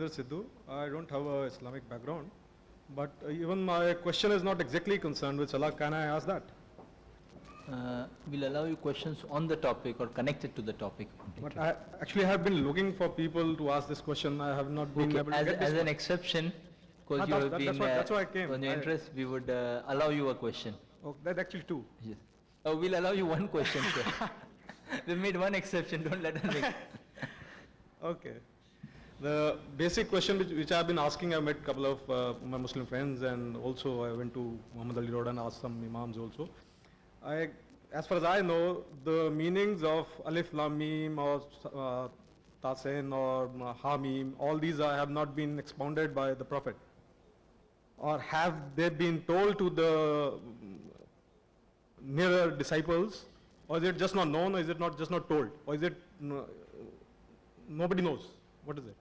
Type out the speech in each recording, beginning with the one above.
Narendra Sidhu. I don't have an Islamic background, but even my question is not exactly concerned with Salah. Can I ask that? We'll allow you questions on the topic or connected to the topic. But I actually have been looking for people to ask this question. I have not been able to get this as an exception, because you have been that's why I came. on your interest, we would allow you a question. Oh, that's actually two. Yes. Oh, we'll allow you one question, sir. We've made one exception. Don't let us make. Okay. The basic question which I've been asking, I've met a couple of my Muslim friends, and also I went to Muhammad Ali Road and asked some imams also. As far as I know, the meanings of Alif Lam Mim or Tasin or Hamim, all these have not been expounded by the Prophet. Or have they been told to the nearer disciples, or is it just not known, or is it not just not told, or is it nobody knows? What is it?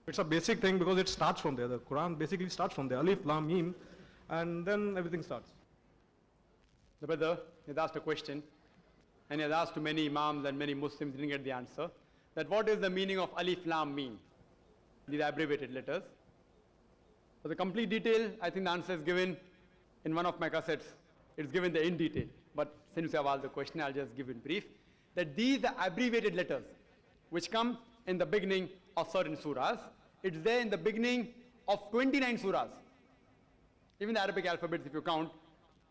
It's a basic thing because it starts from there. The Quran basically starts from there, Alif Lam Mim, and then everything starts. The brother had asked a question, and he had asked to many imams and many Muslims, didn't get the answer, that what is the meaning of Alif Lam Mim, these abbreviated letters. For the complete detail, I think the answer is given in one of my cassettes. It's given there in detail, but since you have asked the question, I'll just give in brief, that these are abbreviated letters which come in the beginning of certain surahs. It's there in the beginning of 29 surahs. Even the Arabic alphabets, if you count,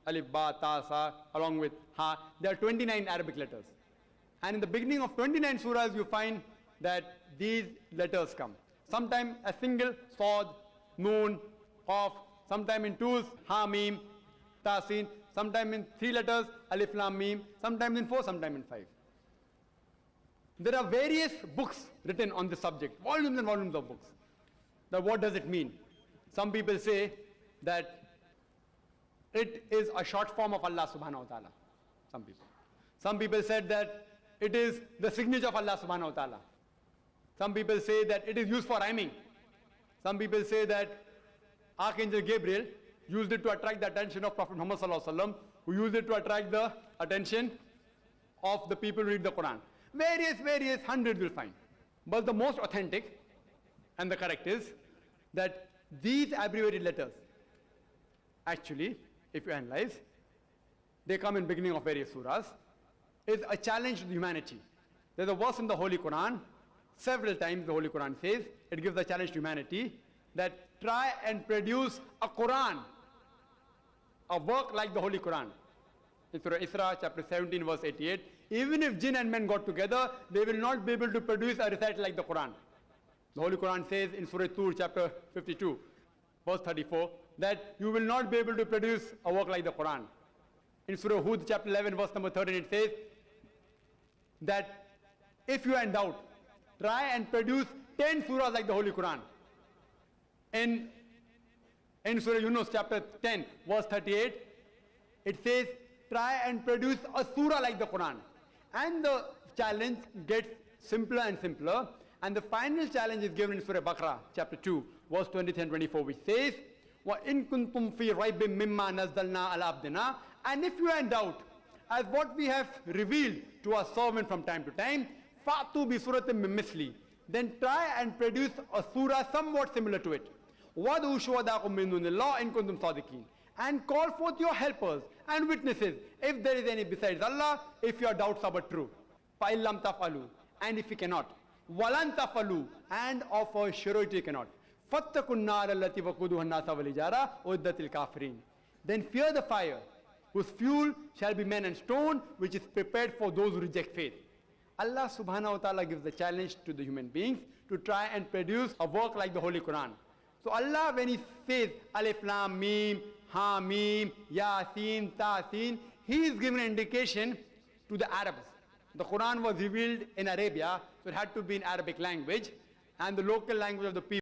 Alif, Ba, Ta, Sa, along with Ha, there are 29 Arabic letters. And in the beginning of 29 surahs, you find that these letters come. Sometimes a single Sod, Noon, Qaf, sometimes in twos, Ha, Mim, Ta, Sin, sometimes in 3 letters, Alif, Lam, Mim, sometimes in 4, sometimes in 5. There are various books written on this subject, volumes and volumes of books. Now what does it mean? Some people say that it is a short form of Allah subhanahu wa ta'ala. Some people. Some people said that it is the signature of Allah subhanahu wa ta'ala. Some people say that it is used for rhyming. Some people say that Archangel Gabriel used it to attract the attention of Prophet Muhammad sallallahu alaihi wasallam, who used it to attract the attention of the people who read the Quran. Various hundreds will find. But the most authentic and the correct is that these abbreviated letters, actually, if you analyze, they come in beginning of various surahs, is a challenge to humanity. There's a verse in the Holy Quran, several times the Holy Quran says, it gives a challenge to humanity, that try and produce a Quran, a work like the Holy Quran. In Surah Isra, chapter 17, verse 88, even if jinn and men got together, they will not be able to produce a recital like the Quran. The Holy Quran says in Surah Tur, chapter 52, verse 34, that you will not be able to produce a work like the Quran. In Surah Hud, chapter 11, verse number 13, it says that if you are in doubt, try and produce 10 surahs like the Holy Quran. In Surah Yunus, chapter 10, verse 38, it says, try and produce a surah like the Quran. And the challenge gets simpler and simpler. And the final challenge is given in Surah Baqarah, chapter 2, verse 23 and 24, which says, وَإِن كُنْتُمْ فِي رَيْبٍ مِمَّا نَزَّلْنَا عَلَى عَبْدِنَا. And if you are in doubt, as what we have revealed to our servant from time to time, فَأْتُوا بِسُورَةٍ مِّن مِثْلِهِ. Then try and produce a surah somewhat similar to it. وَادْعُوا شُهَدَاءَكُم مِّن دُونِ اللَّهِ إِن كُنتُمْ صَادِقِينَ. And call forth your helpers and witnesses, if there is any besides Allah, if your doubts are but true. فَإِن لَمْ تَفْعَلُوا. And if you cannot, وَلَن تَفْعَلُوا. And of a surety you cannot. فَاتَّقُوا النَّارَ الَّتِي وَقُودُهَا النَّاسَ وَالْحِجَارَةُ أُعِدَّتْ لِلْكَافِرِينَ. Then fear the fire, whose fuel shall be men and stone, which is prepared for those who reject faith. Allah subhanahu wa ta'ala gives the challenge to the human beings to try and produce a work like the Holy Quran. So Allah, when He says Alif Lam Mim, Ha Mim, Yasin, Tasin, He is giving an indication to the Arabs. The Quran was revealed in Arabia, so it had to be in Arabic language, and the local language of the people.